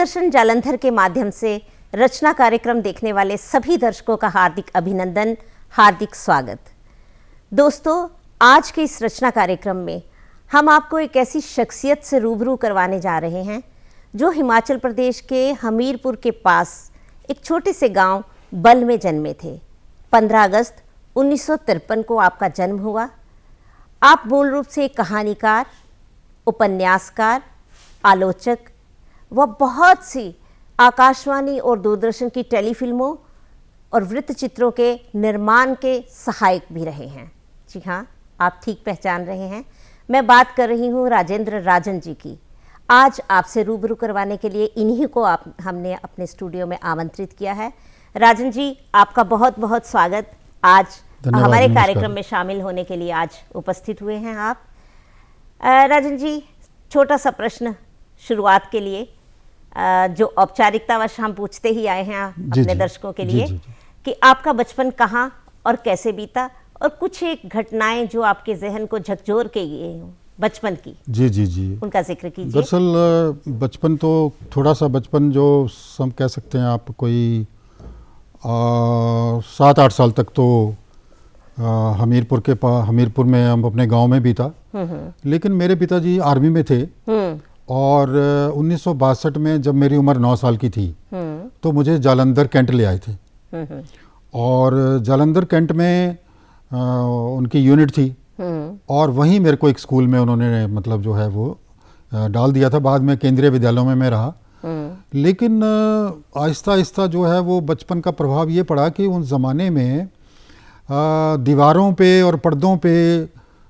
दूरदर्शन जालंधर के माध्यम से रचना कार्यक्रम देखने वाले सभी दर्शकों का हार्दिक अभिनंदन, हार्दिक स्वागत। दोस्तों, आज के इस रचना कार्यक्रम में हम आपको एक ऐसी शख्सियत से रूबरू करवाने जा रहे हैं जो हिमाचल प्रदेश के हमीरपुर के पास एक छोटे से गांव बल में जन्मे थे। 15 अगस्त 1953 को आपका जन्म हुआ। आप मूल रूप से एक कहानीकार, उपन्यासकार, आलोचक व बहुत सी आकाशवाणी और दूरदर्शन की टेलीफिल्मों और वृत्तचित्रों के निर्माण के सहायक भी रहे हैं। जी हाँ, आप ठीक पहचान रहे हैं, मैं बात कर रही हूँ राजेंद्र राजन जी की। आज आपसे रूबरू करवाने के लिए इन्हीं को हमने अपने स्टूडियो में आमंत्रित किया है। राजन जी, आपका बहुत बहुत स्वागत। आज हमारे कार्यक्रम में शामिल होने के लिए आज उपस्थित हुए हैं आप। राजन जी, छोटा सा प्रश्न शुरुआत के लिए, जो औपचारिकतावश हम पूछते ही आए हैं अपने दर्शकों के लिए, कि आपका बचपन कहाँ और कैसे बीता, और कुछ एक घटनाएं जो आपके जहन को झकझोर के गए हों बचपन की, जी उनका जिक्र कीजिए। दरअसल बचपन तो थोड़ा सा बचपन जो हम कह सकते हैं आप, कोई 7-8 साल तक तो हमीरपुर में हम अपने गांव में बीता। लेकिन मेरे पिताजी आर्मी में थे और 1962 में जब मेरी उम्र 9 साल की थी तो मुझे जालंधर कैंट ले आए थे। और जालंधर कैंट में उनकी यूनिट थी और वहीं मेरे को एक स्कूल में उन्होंने मतलब जो है वो डाल दिया था। बाद में केंद्रीय विद्यालयों में मैं रहा। लेकिन आहिस्ता आहिस्ता जो है वो बचपन का प्रभाव ये पड़ा कि उन ज़माने में दीवारों पे और पर्दों पे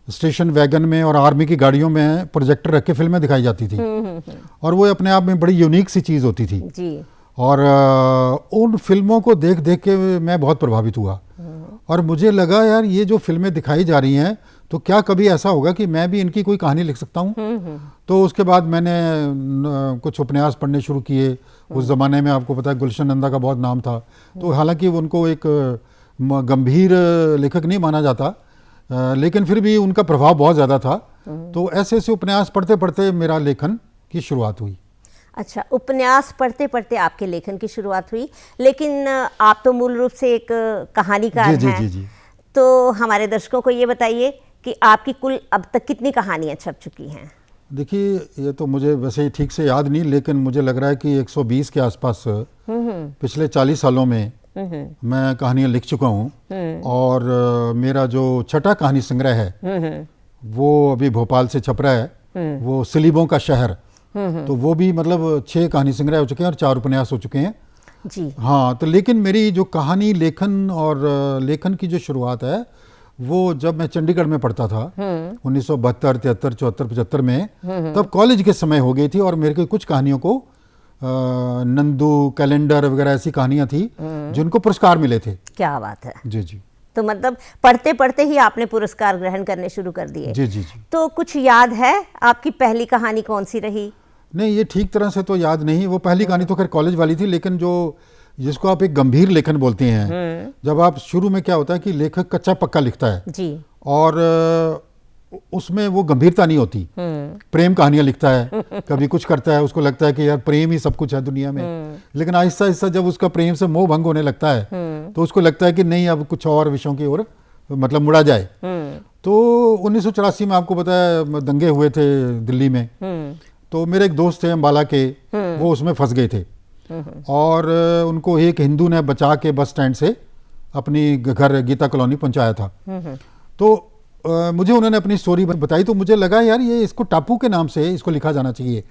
स्टेशन वैगन में और आर्मी की गाड़ियों में प्रोजेक्टर रख के फिल्में दिखाई जाती थी और वो अपने आप में बड़ी यूनिक सी चीज़ होती थी जी। और उन फिल्मों को देख देख के मैं बहुत प्रभावित हुआ और मुझे लगा यार ये जो फिल्में दिखाई जा रही हैं तो क्या कभी ऐसा होगा कि मैं भी इनकी कोई कहानी लिख सकता हूँ। तो उसके बाद मैंने कुछ उपन्यास पढ़ने शुरू किए। उस ज़माने में आपको पता है गुलशन नंदा का बहुत नाम था। तो हालांकि उनको एक गंभीर लेखक नहीं माना जाता, लेकिन फिर भी उनका प्रभाव बहुत ज़्यादा था। तो ऐसे ऐसे उपन्यास पढ़ते पढ़ते मेरा लेखन की शुरुआत हुई। अच्छा, उपन्यास पढ़ते पढ़ते आपके लेखन की शुरुआत हुई। लेकिन आप तो मूल रूप से एक कहानीकार हैं। जी। तो हमारे दर्शकों को ये बताइए कि आपकी कुल अब तक कितनी कहानियाँ छप चुकी हैं? देखिए, ये तो मुझे वैसे ठीक से याद नहीं, लेकिन मुझे लग रहा है कि 120 के आसपास पिछले 40 सालों में मैं कहानियाँ लिख चुका हूँ। और मेरा जो छठा कहानी संग्रह है वो अभी भोपाल से छप रहा है, वो सिलीबों का शहर। तो वो भी मतलब 6 कहानी संग्रह हो चुके हैं और 4 उपन्यास हो चुके हैं जी। हाँ, तो लेकिन मेरी जो कहानी लेखन और लेखन की जो शुरुआत है वो जब मैं चंडीगढ़ में पढ़ता था 1972, 73, 74, 75 में, तब कॉलेज के समय हो गई थी। और मेरे को कुछ कहानियों को नंदू, कैलेंडर वगैरह ऐसी कहानियां थी जिनको पुरस्कार मिले थे। क्या बात है। जी। तो मतलब पढ़ते पढ़ते ही आपने पुरस्कार ग्रहण करने शुरू कर दिए। जी। तो कुछ याद है आपकी पहली कहानी कौन सी रही? नहीं, ये ठीक तरह से तो याद नहीं। वो पहली कहानी तो खैर कॉलेज वाली थी, लेकिन जो जिसको आप एक गंभीर लेखन बोलते हैं, जब आप शुरू में क्या होता है कि लेखक कच्चा पक्का लिखता है जी। और उसमें वो गंभीरता नहीं होती। प्रेम कहानियां लिखता है, कभी कुछ करता है, उसको लगता है कि यार प्रेम ही सब कुछ है दुनिया में। लेकिन आहिस्ता आहिस्ता जब उसका प्रेम से मोह भंग होने लगता है तो उसको लगता है कि नहीं, अब कुछ और विषयों की ओर मतलब मुड़ा जाए। तो 1984 में आपको पता है दंगे हुए थे दिल्ली में। तो मेरे एक दोस्त थे अम्बाला के, वो उसमें फंस गए थे और उनको एक हिंदू ने बचा के बस स्टैंड से अपनी घर गीता कॉलोनी पहुंचाया था। तो मुझे उन्होंने अपनी स्टोरी बताई तो मुझे लगा यार ये इसको टापू के नाम से इसको लिखा जाना चाहिए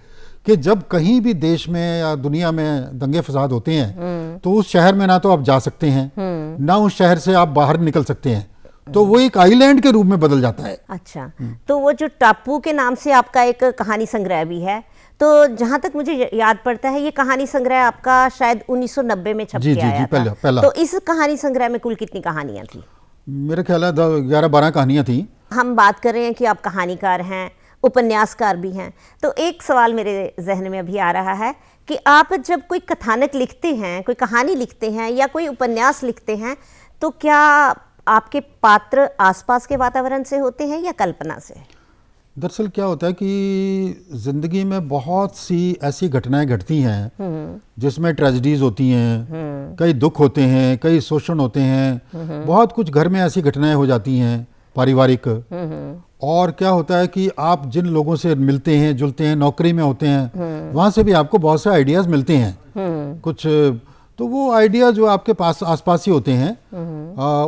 कि जब कहीं भी देश में या दुनिया में दंगे फसाद होते हैं तो उस शहर में ना तो आप जा सकते हैं, ना उस शहर से आप बाहर निकल सकते हैं। तो वो एक आइलैंड के रूप में बदल जाता है। अच्छा, तो वो जो टापू के नाम से आपका एक कहानी संग्रह भी है, तो जहां तक मुझे याद पड़ता है ये कहानी संग्रह आपका शायद 1990 में छप के आया था। पहला। तो इस कहानी संग्रह में कुल कितनी कहानियां थी? मेरे ख्याल है 11-12 कहानियां थी। हम बात कर रहे हैं कि आप कहानीकार हैं, उपन्यासकार भी हैं। तो एक सवाल मेरे जहन में अभी आ रहा है कि आप जब कोई कथानक लिखते हैं, कोई कहानी लिखते हैं या कोई उपन्यास लिखते हैं, तो क्या आपके पात्र आसपास के वातावरण से होते हैं या कल्पना से? दरअसल क्या होता है कि ज़िंदगी में बहुत सी ऐसी घटनाएं घटती हैं जिसमें ट्रेजेडीज होती हैं, कई दुख होते हैं, कई शोषण होते हैं, बहुत कुछ घर में ऐसी घटनाएं हो जाती हैं पारिवारिक। और क्या होता है कि आप जिन लोगों से मिलते हैं जुलते हैं, नौकरी में होते हैं, वहाँ से भी आपको बहुत से आइडियाज़ मिलते हैं कुछ। तो वो आइडिया जो आपके पास आसपास ही होते हैं,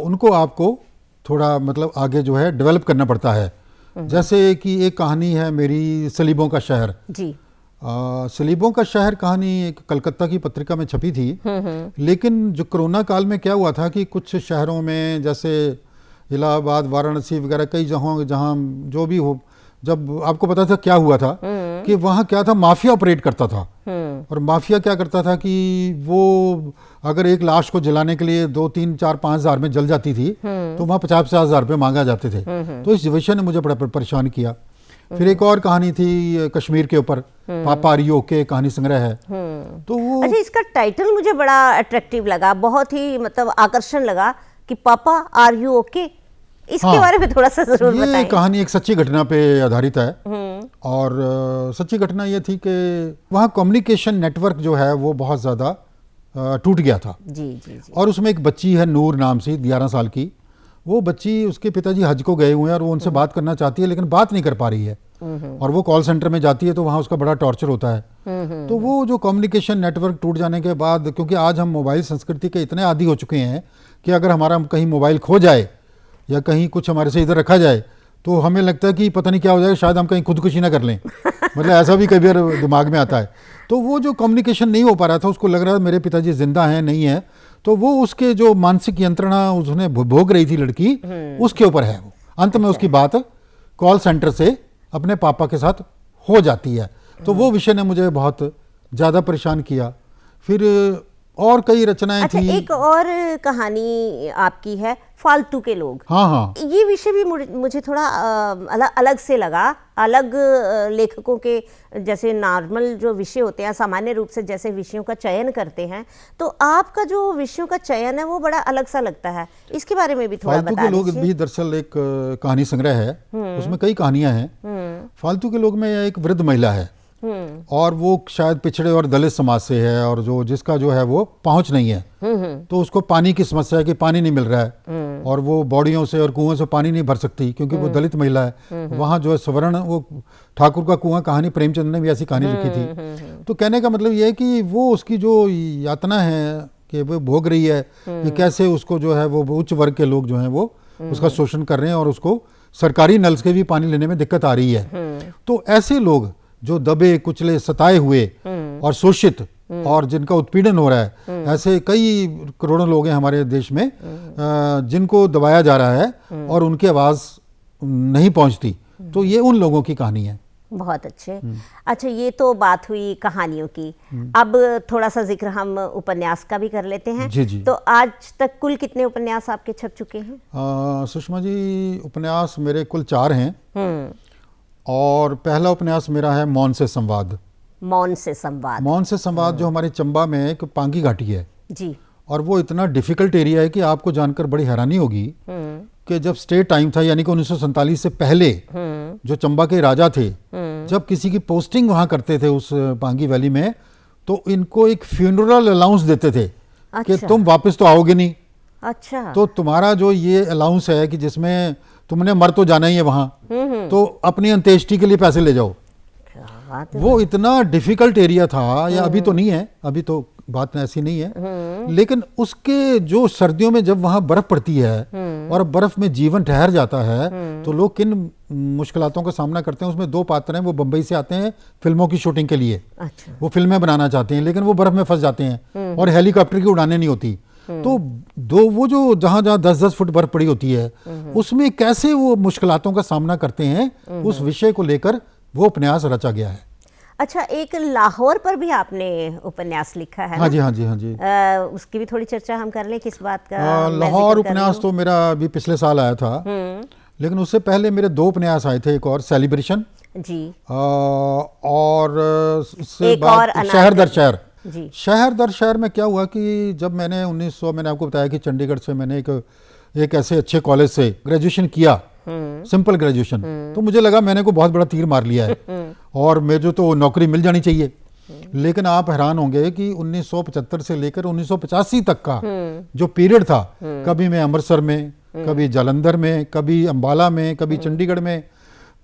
उनको आपको थोड़ा मतलब आगे जो है डेवलप करना पड़ता है। जैसे कि एक कहानी है मेरी, सलीबों का शहर जी। सलीबों का शहर कहानी एक कलकत्ता की पत्रिका में छपी थी। लेकिन जो कोरोना काल में क्या हुआ था कि कुछ शहरों में जैसे इलाहाबाद, वाराणसी वगैरह कई जगहों जहाँ जो भी हो, जब आपको पता था क्या हुआ था कि वहाँ क्या था, माफिया ऑपरेट करता था। और माफिया क्या करता था कि वो अगर एक लाश को जलाने के लिए 2, 3, 4, 5 हज़ार में जल जाती थी तो वहाँ 50-50 हज़ार रुपये मांगा जाते थे। तो इस विषय ने मुझे बड़ा परेशान किया। फिर एक और कहानी थी कश्मीर के ऊपर, पापा आर यू ओके कहानी संग्रह है। तो वो अच्छा, इसका टाइटल मुझे बड़ा अट्रैक्टिव लगा, बहुत ही मतलब आकर्षण लगा कि पापा आर यू ओके। इसके बारे में थोड़ा सा जरूर बताएं। ये कहानी एक सच्ची घटना पे आधारित है। और सच्ची घटना ये थी कि वहाँ कम्युनिकेशन नेटवर्क जो है वो बहुत ज़्यादा टूट गया था। जी। और उसमें एक बच्ची है नूर नाम से, 11 साल की। वो बच्ची, उसके पिताजी हज को गए हुए हैं और वो उनसे बात करना चाहती है लेकिन बात नहीं कर पा रही है। और वो कॉल सेंटर में जाती है तो वहाँ उसका बड़ा टॉर्चर होता है। तो वो जो कम्युनिकेशन नेटवर्क टूट जाने के बाद, क्योंकि आज हम मोबाइल संस्कृति के इतने आदी हो चुके हैं कि अगर हमारा कहीं मोबाइल खो जाए या कहीं कुछ हमारे से इधर रखा जाए तो हमें लगता है कि पता नहीं क्या हो जाएगा, शायद हम कहीं खुदकुशी ना कर लें। मतलब ऐसा भी कई बार दिमाग में आता है। तो वो जो कम्युनिकेशन नहीं हो पा रहा था, उसको लग रहा था मेरे पिताजी जिंदा हैं नहीं है, तो वो उसके जो मानसिक यंत्रणा उसने भोग रही थी लड़की, उसके ऊपर है वो। अंत में उसकी बात कॉल सेंटर से अपने पापा के साथ हो जाती है। तो वो विषय ने मुझे बहुत ज़्यादा परेशान किया। फिर और कई रचनाएं थी। एक और कहानी आपकी है फालतू के लोग। हाँ। ये विषय भी मुझे थोड़ा अलग से लगा। अलग लेखकों के जैसे नॉर्मल जो विषय होते हैं, सामान्य रूप से जैसे विषयों का चयन करते हैं, तो आपका जो विषयों का चयन है वो बड़ा अलग सा लगता है। इसके बारे में भी थोड़ा बता दीजिए। फालतू के लोग भी दरअसल एक कहानी संग्रह है, उसमें कई कहानियां हैं। फालतू के लोग में एक वृद्ध महिला है और वो शायद पिछड़े और दलित समाज से है, और जो जिसका जो है वो पहुंच नहीं है। तो उसको पानी की समस्या है कि पानी नहीं मिल रहा है, और वो बॉडियों से और कुओं से पानी नहीं भर सकती क्योंकि वो दलित महिला है। वहाँ जो है स्वर्ण, वो ठाकुर का कुआं कहानी, प्रेमचंद ने भी ऐसी कहानी लिखी थी। तो कहने का मतलब ये है कि वो उसकी जो यातना है कि वो भोग रही है कि कैसे उसको जो है वो उच्च वर्ग के लोग जो हैं वो उसका शोषण कर रहे हैं और उसको सरकारी नल से भी पानी लेने में दिक्कत आ रही है। तो ऐसे लोग जो दबे कुचले सताए हुए और शोषित और जिनका उत्पीड़न हो रहा है, ऐसे कई करोड़ों लोग हैं हमारे देश में जिनको दबाया जा रहा है और उनकी आवाज़ नहीं पहुंचती। तो ये उन लोगों की कहानी है। बहुत अच्छे। अच्छा, ये तो बात हुई कहानियों की। अब थोड़ा सा जिक्र हम उपन्यास का भी कर लेते हैं। जी। तो आज तक कुल कितने उपन्यास आपके छप चुके हैं? सुषमा जी, उपन्यास मेरे कुल 4 हैं। और पहला उपन्यास मेरा है मौन से संवाद। मौन से संवाद। मौन से संवाद जो हमारे चंबा में एक पांगी घाटी है जी। और वो इतना डिफिकल्ट एरिया है कि आपको जानकर बड़ी हैरानी होगी कि जब स्टेट टाइम था, यानी कि 1947 से पहले जो चंबा के राजा थे, जब किसी की पोस्टिंग वहाँ करते थे उस पांगी वैली में, तो इनको एक फ्यूनरल अलाउंस देते थे कि तुम वापस तो आओगे नहीं। अच्छा। तो तुम्हारा जो ये अलाउंस है कि जिसमें तुमने मर तो जाना ही है वहाँ, तो अपनी अंत्येष्टि के लिए पैसे ले जाओ। वो इतना डिफिकल्ट एरिया था, या अभी तो नहीं है, अभी तो बात ऐसी नहीं है, लेकिन उसके जो सर्दियों में जब वहाँ बर्फ पड़ती है और बर्फ में जीवन ठहर जाता है, तो लोग किन मुश्किलातों का सामना करते हैं। उसमें 2 पात्र हैं, वो बम्बई से आते हैं फिल्मों की शूटिंग के लिए। अच्छा। वो फिल्में बनाना चाहते हैं लेकिन वो बर्फ में फंस जाते हैं और हेलीकॉप्टर की उड़ानें नहीं होती। तो वो जो जहाँ 10-10 फुट बर्फ पड़ी होती है, उसमें कैसे वो मुश्किलातों का सामना करते हैं, उस विषय को लेकर वो उपन्यास रचा गया है। अच्छा, एक लाहौर पर भी आपने उपन्यास लिखा है? हाँ जी। उसकी भी थोड़ी चर्चा हम कर लें, किस बात का? लाहौर उपन्यास तो मेरा अभी पिछले साल आया था, लेकिन उससे पहले मेरे 2 उपन्यास आए थे, एक और सेलिब्रेशन जी, और उससे बाद शहर दर शहर। शहर दर शहर में क्या हुआ कि जब मैंने 1900, मैंने आपको बताया कि चंडीगढ़ से मैंने एक ऐसे अच्छे कॉलेज से ग्रेजुएशन किया, सिंपल ग्रेजुएशन। तो मुझे लगा मैंने को बहुत बड़ा तीर मार लिया है और मुझे तो नौकरी मिल जानी चाहिए। लेकिन आप हैरान होंगे कि 1975 से लेकर 1985 तक का जो पीरियड था, कभी मैं अमृतसर में, कभी जालंधर में, कभी अंबाला में, कभी चंडीगढ़ में,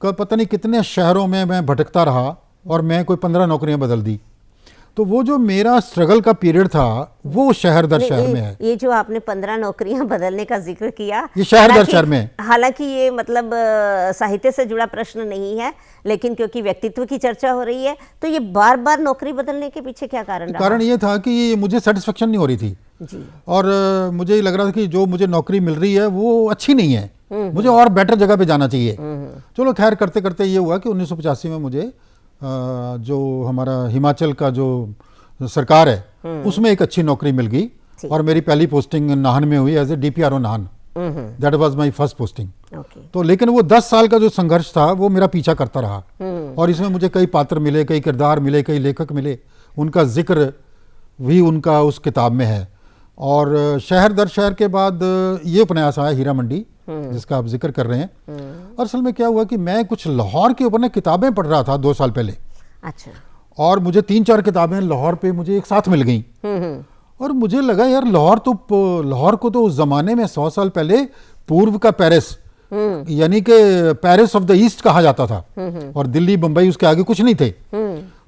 पता नहीं कितने शहरों में मैं भटकता रहा और मैं कोई 15 नौकरियां बदल दी। तो वो जो मेरा स्ट्रगल का पीरियड था वो शहर दर शहर में है। ये जो आपने 15 नौकरियां बदलने का जिक्र किया, ये शहर दर शहर में, हालांकि ये मतलब साहित्य से जुड़ा प्रश्न नहीं है, लेकिन क्योंकि व्यक्तित्व की चर्चा हो रही है तो ये बार बार नौकरी बदलने के पीछे क्या कारण रहा? कारण ये था कि मुझे सेटिस्फेक्शन नहीं हो रही थी जी। और मुझे लग रहा था कि जो मुझे नौकरी मिल रही है वो अच्छी नहीं है, मुझे और बेटर जगह पे जाना चाहिए। चलो खैर, करते करते ये हुआ कि 1985 में मुझे जो हमारा हिमाचल का जो सरकार है उसमें एक अच्छी नौकरी मिल गई और मेरी पहली पोस्टिंग नाहन में हुई as a DPRO Nahan. That was my first posting. तो लेकिन वो 10 साल का जो संघर्ष था वो मेरा पीछा करता रहा और इसमें मुझे कई पात्र मिले, कई किरदार मिले, कई लेखक मिले, उनका जिक्र भी उनका उस किताब में है। और शहर दर शहर के बाद ये उपन्यास आया हीरा मंडी, जिसका आप जिक्र कर रहे हैं। और असल में क्या हुआ कि मैं कुछ लाहौर के ऊपर किताबें पढ़ रहा था 2 साल पहले। अच्छा। और मुझे 3-4 किताबें लाहौर पे मुझे एक साथ मिल गई और मुझे लगा यार लाहौर को तो उस जमाने में 100 साल पहले पूर्व का पेरिस, यानी कि पेरिस ऑफ द ईस्ट कहा जाता था और दिल्ली बंबई उसके आगे कुछ नहीं थे।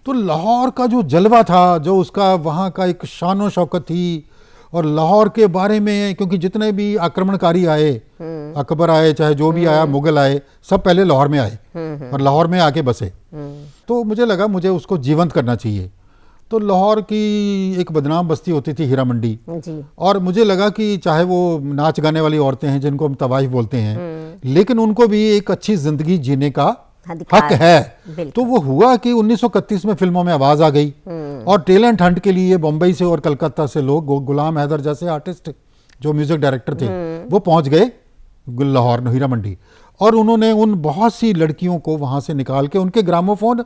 तो लाहौर का जो जलवा था, जो उसका वहाँ का एक शान शौकत थी, और लाहौर के बारे में, क्योंकि जितने भी आक्रमणकारी आए, अकबर आए चाहे जो भी आया, मुगल आए, सब पहले लाहौर में आए और लाहौर में आके बसे। तो मुझे लगा मुझे उसको जीवंत करना चाहिए। तो लाहौर की एक बदनाम बस्ती होती थी हीरा मंडी जी। और मुझे लगा कि चाहे वो नाच गाने वाली औरतें हैं जिनको हम तवाइफ बोलते हैं, लेकिन उनको भी एक अच्छी जिंदगी जीने का हक है। तो वो हुआ कि 1931 में फिल्मों में आवाज आ गई और टैलेंट हंट के लिए बम्बई से और कलकत्ता से लोग, गुलाम हैदर जैसे आर्टिस्ट जो म्यूजिक डायरेक्टर थे, वो पहुंच गए लाहौर हीरा मंडी और उन्होंने उन बहुत सी लड़कियों को वहां से निकाल के उनके ग्रामोफोन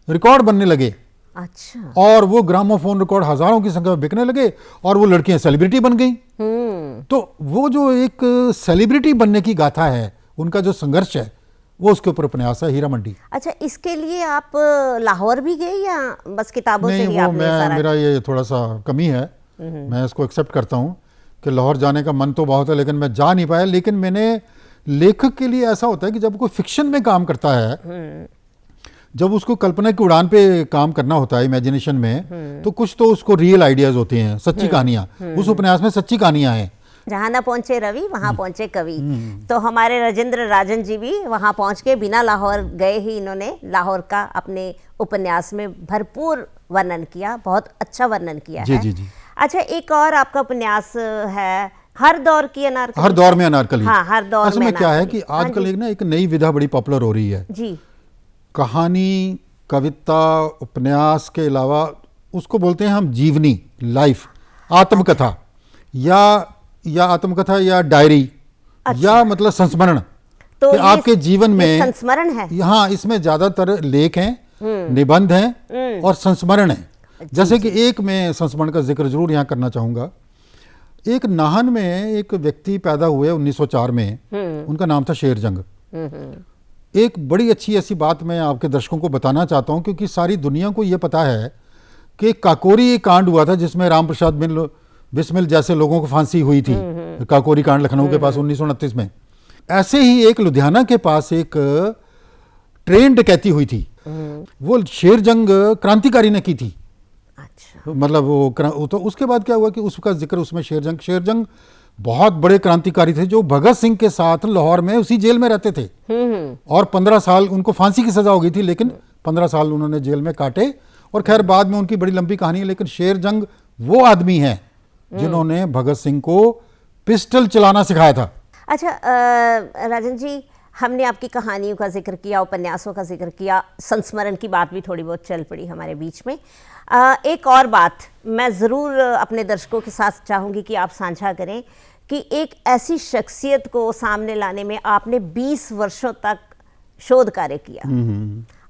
रिकॉर्ड बनने लगे। अच्छा। और वो ग्रामोफोन रिकॉर्ड हजारों की संख्या में बिकने लगे और वो लड़कियां सेलिब्रिटी बन गई। तो वो जो एक सेलिब्रिटी बनने की गाथा है, उनका जो संघर्ष है, वो उसके ऊपर उपन्यास है हीरा मंडी। अच्छा, इसके लिए आप लाहौर भी गए या बस किताबों से ही आपने सारा? मेरा ये थोड़ा सा कमी है, मैं इसको एक्सेप्ट करता हूँ कि लाहौर जाने का मन तो बहुत है लेकिन मैं जा नहीं पाया। लेकिन मैंने, लेखक के लिए ऐसा होता है कि जब कोई फिक्शन में काम करता है, जब उसको कल्पना की उड़ान पे काम करना होता है, इमेजिनेशन में, तो कुछ तो उसको रियल आइडियाज होते हैं, सच्ची कहानियां। उस उपन्यास में सच्ची कहानियां हैं। जहाँ ना पहुंचे रवि वहाँ पहुंचे कवि। तो हमारे राजेंद्र राजन जी भी वहाँ पहुंच के बिना लाहौर गए ही इन्होंने लाहौर का अपने उपन्यास में भरपूर वर्णन किया, बहुत अच्छा वर्णन किया है। जी जी। अच्छा, एक और आपका उपन्यास है हर दौर की अनारकली। हर दौर में अनारकली। हाँ, हर दौर में। असल में क्या है कि आजकल एक नई विधा बड़ी पॉपुलर हो रही है जी। कहानी, कविता, उपन्यास के अलावा उसको बोलते हैं हम जीवनी, लाइफ, आत्मकथा या आत्मकथा या डायरी। अच्छा। या मतलब संस्मरण। तो कि आपके जीवन में संस्मरण है। हाँ, इसमें ज्यादातर लेख हैं, निबंध हैं और संस्मरण है। जैसे कि एक मैं संस्मरण का जिक्र जरूर यहाँ करना चाहूंगा। एक नाहन में एक व्यक्ति पैदा हुए 1904 में, उनका नाम था शेरजंग। एक बड़ी अच्छी ऐसी बात मैं आपके दर्शकों को बताना चाहता हूँ, क्योंकि सारी दुनिया को यह पता है कि काकोरी एक कांड हुआ था जिसमें राम प्रसाद बिस्मिल जैसे लोगों को फांसी हुई थी। काकोरी कांड लखनऊ के पास 1929 में। ऐसे ही एक लुधियाना के पास एक ट्रेन डकैती हुई थी, वो शेरजंग क्रांतिकारी ने की थी। अच्छा। मतलब वो तो उसके बाद क्या हुआ कि उसका जिक्र उसमें शेरजंग बहुत बड़े क्रांतिकारी थे जो भगत सिंह के साथ लाहौर में उसी जेल में रहते थे और 15 साल उनको फांसी की सजा हो गई थी, लेकिन 15 साल उन्होंने जेल में काटे। और खैर बाद में उनकी बड़ी लंबी कहानी है, लेकिन शेरजंग वो आदमी है जिन्होंने भगत सिंह को पिस्टल चलाना सिखाया था। अच्छा राजन जी, हमने आपकी कहानियों का जिक्र किया, उपन्यासों का जिक्र किया, संस्मरण की बात भी थोड़ी बहुत चल पड़ी हमारे बीच में। एक और बात मैं ज़रूर अपने दर्शकों के साथ चाहूँगी कि आप साझा करें कि एक ऐसी शख्सियत को सामने लाने में आपने 20 वर्षों तक शोध कार्य किया।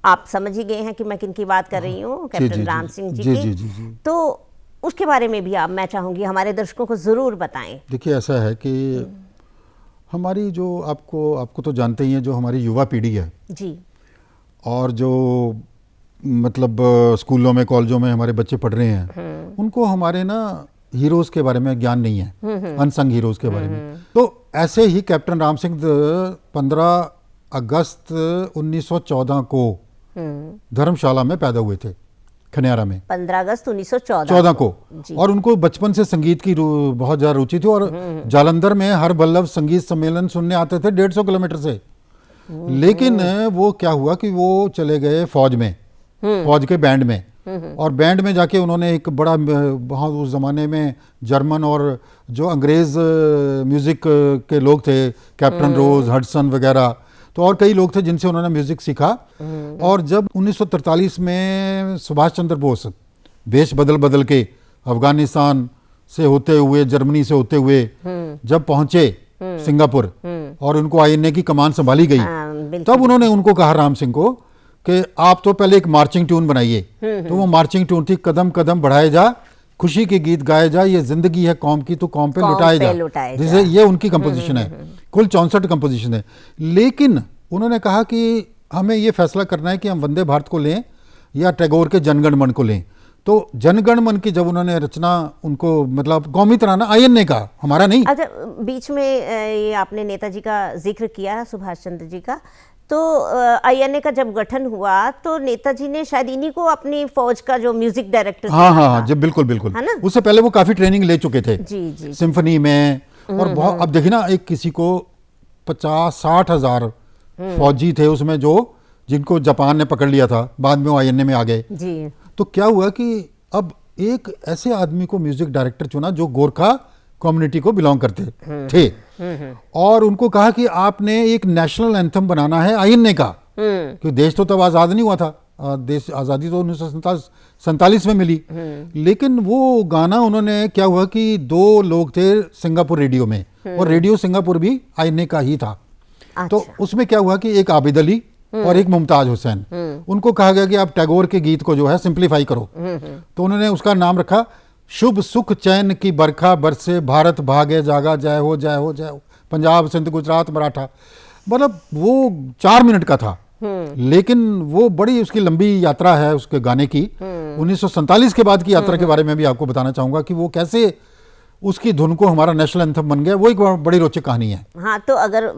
आप समझ ही गए हैं कि मैं किन की बात कर रही हूँ, कैप्टन राम सिंह जी की। तो उसके बारे में भी आप, मैं चाहूँगी हमारे दर्शकों को ज़रूर बताएं। देखिए, ऐसा है कि हमारी जो आपको तो जानते ही हैं, जो हमारी युवा पीढ़ी है जी, और जो मतलब स्कूलों में कॉलेजों में हमारे बच्चे पढ़ रहे हैं, उनको हमारे ना हीरोज़ के बारे में ज्ञान नहीं है, अनसंग हीरोज़ के बारे में। तो ऐसे ही कैप्टन राम सिंह 15 अगस्त 1914 को धर्मशाला में पैदा हुए थे, खनियारा में, 15 अगस्त 1914 14 को। जी। और उनको बचपन से संगीत की बहुत ज़्यादा रुचि थी और जालंधर में हर बल्लभ संगीत सम्मेलन सुनने आते थे 150 किलोमीटर से। लेकिन वो क्या हुआ कि वो चले गए फौज में, फौज के बैंड में, और बैंड में जाके उन्होंने एक बड़ा, वहाँ उस ज़माने में जर्मन और जो अंग्रेज़ म्यूज़िक के लोग थे, कैप्टन रोज, हडसन वगैरह, तो और कई लोग थे जिनसे उन्होंने म्यूज़िक सीखा। और जब 1943 में सुभाष चंद्र बोस देश बदल बदल के अफगानिस्तान से होते हुए, जर्मनी से होते हुए जब पहुँचे सिंगापुर और उनको आईएनए की कमान संभाली गई, तब उन्होंने उनको कहा, राम सिंह को, कि आप तो पहले एक मार्चिंग ट्यून बनाइए। तो वो मार्चिंग ट्यून थी, कदम कदम बढ़ाए जा, खुशी के गीत गाए जा, ये जिंदगी है कौम की तो कौम पे लुटाए जा, जिसे ये उनकी कंपोजिशन है। कुल 64 कंपोजिशन है। लेकिन उन्होंने कहा कि हमें ये फैसला करना है कि हम वंदे भारत को लें या टैगोर के जनगण मन को लें। तो जनगण मन की जब उन्होंने रचना, उनको मतलब कौमी तराना आईएनए का, हमारा नहीं। अच्छा, बीच में ये आपने नेताजी का जिक्र किया, सुभाष चंद्र जी का, तो आईएनए का जब गठन हुआ तो नेताजी ने शायद इन्हीं को अपनी फौज का जो म्यूजिक डायरेक्टर, हाँ, जब बिल्कुल है ना? उससे पहले वो काफी ट्रेनिंग ले चुके थे जी सिम्फनी में। और बहुत, अब देखिए ना, एक किसी को 50-60 हजार फौजी थे उसमें, जो जिनको जापान ने पकड़ लिया था, बाद में वो आईएनए में आ गए जी। तो क्या हुआ कि अब एक ऐसे आदमी को म्यूजिक डायरेक्टर चुना जो गोरखा कम्युनिटी को बिलोंग करते थे, और उनको कहा कि आपने एक नेशनल एंथम बनाना है आईएनए का, क्योंकि देश तो तब आज़ाद नहीं हुआ था, देश आज़ादी तो 1947 में मिली। लेकिन वो गाना उन्होंने, क्या हुआ कि 2 लोग थे सिंगापुर रेडियो में, और रेडियो सिंगापुर भी आईएनए का ही था। अच्छा। तो उसमें क्या हुआ कि एक आबिद अली और एक मुमताज हुसैन, उनको कहा गया कि आप टैगोर के गीत को जो है सिंप्लीफाई करो। तो उन्होंने उसका नाम रखा, शुभ सुख चैन की बरखा बरसे, भारत भागे जागा, जय हो जय हो जय हो, पंजाब सिंध गुजरात मराठा। मतलब वो 4 मिनट का था, लेकिन वो बड़ी उसकी लंबी यात्रा है उसके गाने की। 1947 के बाद की यात्रा के बारे में भी आपको बताना चाहूंगा कि वो कैसे उसकी धुन को हमारा नेशनल एंथम बन गया। वो एक बड़ी रोचक कहानी है। हाँ, तो अगर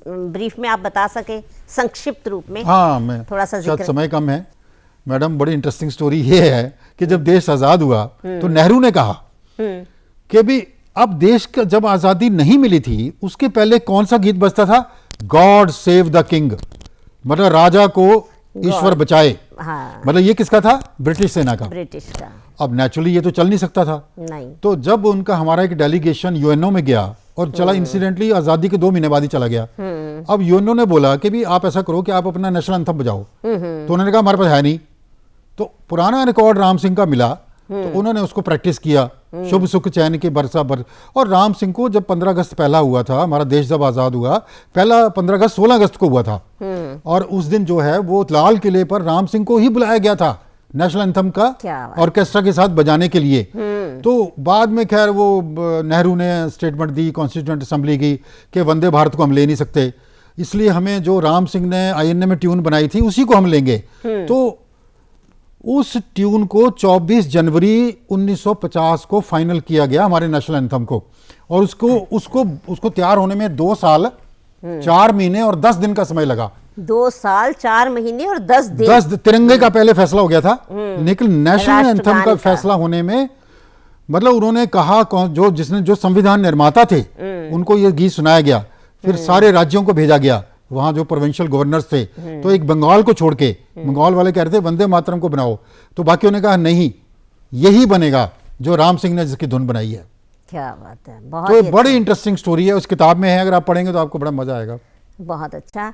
ब्रीफ में आप बता सके, संक्षिप्त रूप में। हाँ, मैं थोड़ा सा जिक्र, समय कम है मैडम। बड़ी इंटरेस्टिंग स्टोरी ये है कि जब देश आज़ाद हुआ तो नेहरू ने कहा कि भी अब देश का जब आज़ादी नहीं मिली थी, उसके पहले कौन सा गीत बजता था? गॉड सेव द किंग, मतलब राजा को ईश्वर बचाए। हाँ। मतलब ये किसका था? ब्रिटिश सेना का। ब्रिटिश का। अब नेचुरली ये तो चल नहीं सकता था। नहीं। तो जब उनका हमारा एक डेलीगेशन यूएनओ में गया और चला, इंसिडेंटली आज़ादी के 2 महीने बाद ही चला गया। अब यूएनओ ने बोला कि भी आप ऐसा करो कि आप अपना नेशनल एंथम बजाओ। तो उन्होंने कहा हमारे पास है नहीं। तो पुराना रिकॉर्ड राम सिंह का मिला, तो उन्होंने उसको प्रैक्टिस किया, शुभ सुख चैन की बरसा बर। और राम सिंह को जब 15 अगस्त पहला हुआ था, हमारा देश जब आज़ाद हुआ, पहला 15 अगस्त 16 अगस्त को हुआ था, और उस दिन जो है वो लाल किले पर राम सिंह को ही बुलाया गया था नेशनल एंथम का ऑर्केस्ट्रा के साथ बजाने के लिए। तो बाद में खैर वो नेहरू ने स्टेटमेंट दी कॉन्स्टिट्यूएंट असेंबली की कि वंदे भारत को हम ले नहीं सकते, इसलिए हमें जो राम सिंह ने आईएनए में ट्यून बनाई थी उसी को हम लेंगे। तो उस ट्यून को 24 जनवरी 1950 को फाइनल किया गया हमारे नेशनल एंथम को, और उसको तैयार होने में 2 साल 4 महीने और 10 दिन का समय लगा। 2 साल 4 महीने और 10 दिन। 10 तिरंगे का पहले फैसला हो गया था, लेकिन नेशनल एंथम का फैसला होने में, मतलब उन्होंने कहा जो संविधान निर्माता थे उनको ये गीत सुनाया गया, फिर सारे राज्यों को भेजा गया, वहाँ जो प्रोविंशियल गवर्नर्स थे, तो एक बंगाल को छोड़ के, बंगाल वाले कह रहे थे वंदे मातरम को बनाओ, तो बाकियों ने कहा नहीं, यही बनेगा जो राम सिंह ने जिसकी धुन बनाई है। क्या बात है, बहुत तो बड़ी इंटरेस्टिंग स्टोरी है, उस किताब में है, अगर आप पढ़ेंगे तो आपको बड़ा मजा आएगा। बहुत अच्छा।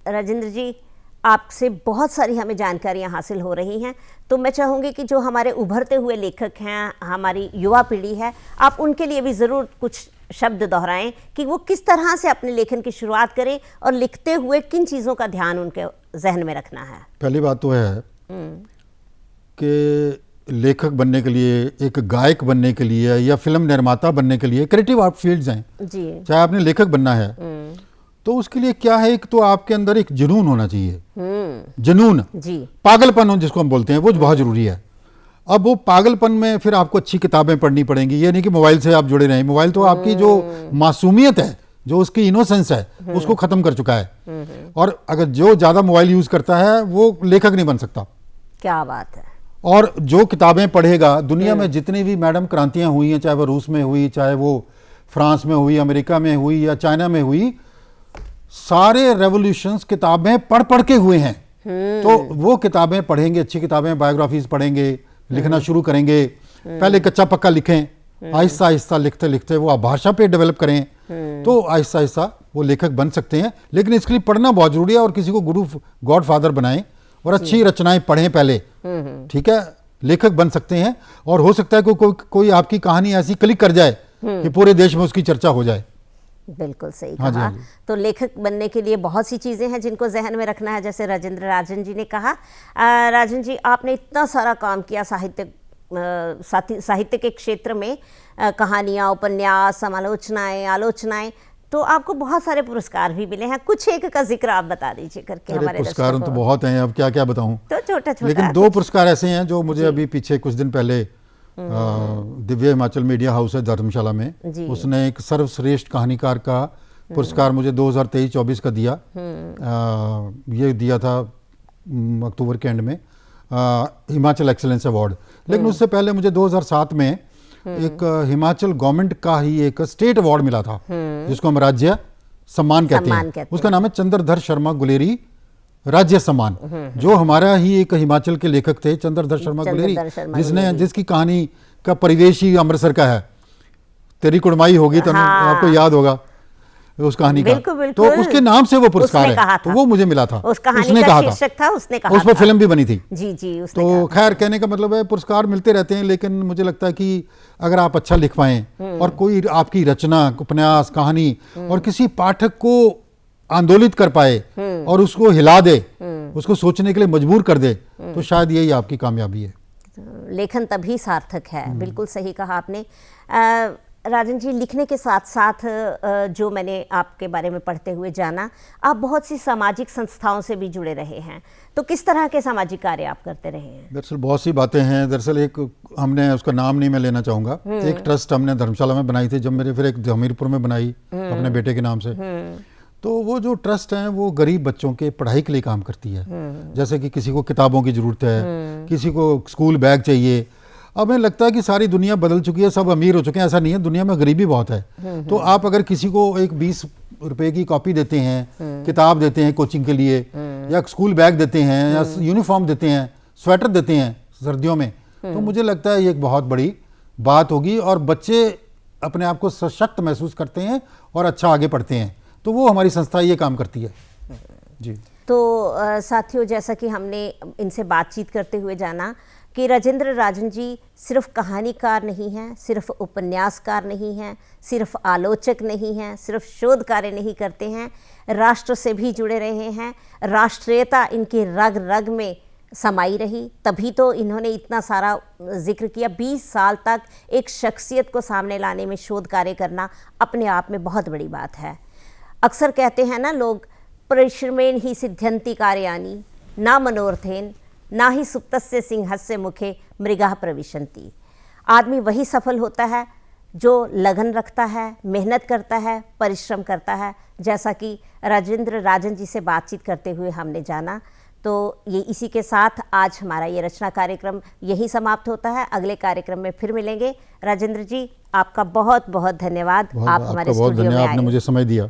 राजेंद्र जी, आपसे बहुत सारी हमें जानकारियां हासिल हो रही हैं, तो मैं चाहूँगी कि जो हमारे उभरते हुए लेखक हैं, हमारी युवा पीढ़ी है, आप उनके लिए भी ज़रूर कुछ शब्द दोहराएं कि वो किस तरह से अपने लेखन की शुरुआत करें और लिखते हुए किन चीज़ों का ध्यान उनके जहन में रखना है। पहली बात तो है कि लेखक बनने के लिए, एक गायक बनने के लिए या फिल्म निर्माता बनने के लिए क्रिएटिव आर्ट फील्ड्स हैं जी। चाहे आपने लेखक बनना है तो उसके लिए क्या है, एक तो आपके अंदर एक जुनून होना चाहिए, जुनून जी। पागलपन हो जिसको हम बोलते हैं, वो बहुत जरूरी है। अब वो पागलपन में फिर आपको अच्छी किताबें पढ़नी पड़ेंगी, ये नहीं कि मोबाइल से आप जुड़े रहें। मोबाइल तो आपकी जो मासूमियत है, जो उसकी इनोसेंस है, उसको खत्म कर चुका है। और अगर जो ज्यादा मोबाइल यूज करता है वो लेखक नहीं बन सकता। क्या बात है। और जो किताबें पढ़ेगा, दुनिया में जितनी भी मैडम क्रांतियां हुई हैं, चाहे वो रूस में हुई, चाहे वो फ्रांस में हुई, अमेरिका में हुई या चाइना में हुई, सारे रेवोल्यूशंस किताबें पढ़ पढ़ के हुए हैं। तो वो किताबें पढ़ेंगे, अच्छी किताबें, बायोग्राफीज पढ़ेंगे, लिखना शुरू करेंगे। पहले कच्चा पक्का लिखें, आहिस्ता आहिस्ता लिखते लिखते वो आप भाषा पे डेवलप करें, तो आहिस्ता आहिस्ता वो लेखक बन सकते हैं। लेकिन इसके लिए पढ़ना बहुत जरूरी है और किसी को गुरु गॉड फादर बनाएं और अच्छी रचनाएं पढ़ें पहले, ठीक है, लेखक बन सकते हैं। और हो सकता है कोई आपकी कहानी ऐसी क्लिक कर जाए कि पूरे देश में उसकी चर्चा हो जाए। बिल्कुल सही हाँ कहा। जी। तो लेखक बनने के लिए बहुत सी चीज़ें हैं जिनको जहन में रखना है, जैसे राजेंद्र राजन जी ने कहा। राजन जी, आपने इतना सारा काम किया साहित्य के क्षेत्र में, कहानियाँ, उपन्यास, समालोचनाएं, आलोचनाएं, तो आपको बहुत सारे पुरस्कार भी मिले हैं। कुछ एक का जिक्र आप बता दीजिए करके हमारे पुरस्कार तो बहुत हैं, अब क्या क्या बताऊं। तो छोटा छोटा, लेकिन 2 पुरस्कार ऐसे हैं जो मुझे अभी पीछे कुछ दिन पहले दिव्य हिमाचल मीडिया हाउस है धर्मशाला में, उसने एक सर्वश्रेष्ठ कहानीकार का पुरस्कार मुझे 2023-24 का दिया। ये दिया था अक्टूबर के एंड में, हिमाचल एक्सीलेंस अवार्ड। लेकिन उससे पहले मुझे 2007 में एक हिमाचल गवर्नमेंट का ही एक स्टेट अवार्ड मिला था, जिसको हम राज्य सम्मान कहते हैं। उसका नाम है चंद्रधर शर्मा गुलेरी राज्य सम्मान, जो हमारा ही एक हिमाचल के लेखक थे, चंद्रधर शर्मा गुलेरी, जिसकी कहानी का परिवेश ही अमृतसर का है। तेरी कुड़माई होगी तो आपको याद होगा उस कहानी का। तो उसके नाम से वो पुरस्कार है, तो वो मुझे मिला था। उसने कहा था, उसने कहा उस पर फिल्म भी बनी थी। जी जी। तो खैर, कहने का मतलब है पुरस्कार मिलते रहते हैं, लेकिन मुझे लगता है कि अगर आप अच्छा लिख पाएं और कोई आपकी रचना, उपन्यास, कहानी और किसी पाठक को आंदोलित कर पाए और उसको हिला दे, उसको सोचने के लिए मजबूर कर दे, तो शायद यही आपकी कामयाबी है। लेखन तभी सार्थक है। बिल्कुल सही कहा आपने। राजन जी, लिखने के साथ साथ जो मैंने आपके बारे में पढ़ते हुए जाना, आप बहुत सी सामाजिक संस्थाओं से भी जुड़े रहे हैं। तो किस तरह के सामाजिक कार्य आप करते रहे हैं? दरअसल बहुत सी बातें हैं। दरअसल एक हमने, उसका नाम नहीं मैं लेना चाहूँगा, एक ट्रस्ट हमने धर्मशाला में बनाई थी, जब मेरे फिर एक हमीरपुर में बनाई अपने बेटे के नाम से। तो वो जो ट्रस्ट है वो गरीब बच्चों के पढ़ाई के लिए काम करती है। जैसे कि किसी को किताबों की ज़रूरत है, किसी को स्कूल बैग चाहिए। अब हमें लगता है कि सारी दुनिया बदल चुकी है, सब अमीर हो चुके हैं, ऐसा नहीं है, दुनिया में गरीबी बहुत है। तो आप अगर किसी को एक 20 रुपए की कॉपी देते हैं, किताब देते हैं कोचिंग के लिए, या स्कूल बैग देते हैं, या यूनिफॉर्म देते हैं, स्वेटर देते हैं सर्दियों में, तो मुझे लगता है ये एक बहुत बड़ी बात होगी और बच्चे अपने आप को सशक्त महसूस करते हैं और अच्छा आगे पढ़ते हैं। तो वो हमारी संस्था ये काम करती है जी। तो साथियों, जैसा कि हमने इनसे बातचीत करते हुए जाना कि राजेंद्र राजन जी सिर्फ कहानीकार नहीं हैं, सिर्फ उपन्यासकार नहीं हैं, सिर्फ आलोचक नहीं हैं, सिर्फ शोध कार्य नहीं करते हैं, राष्ट्र से भी जुड़े रहे हैं। राष्ट्रीयता इनके रग रग में समाई रही, तभी तो इन्होंने इतना सारा जिक्र किया। 20 साल तक एक शख्सियत को सामने लाने में शोध कार्य करना अपने आप में बहुत बड़ी बात है। अक्सर कहते हैं ना लोग, परिश्रमेण ही सिद्ध्यन्ति कार्याणि ना मनोर्थेन ना ही सुप्तस्य सिंहस्य मुखे मृगाः प्रविशन्ति। आदमी वही सफल होता है जो लगन रखता है, मेहनत करता है, परिश्रम करता है। जैसा कि राजेंद्र राजन जी से बातचीत करते हुए हमने जाना, तो ये इसी के साथ आज हमारा ये रचना कार्यक्रम यही समाप्त होता है। अगले कार्यक्रम में फिर मिलेंगे। राजेंद्र जी, आपका बहुत बहुत धन्यवाद। आप हमारे स्टूडियो में आए। आपने मुझे समय दिया।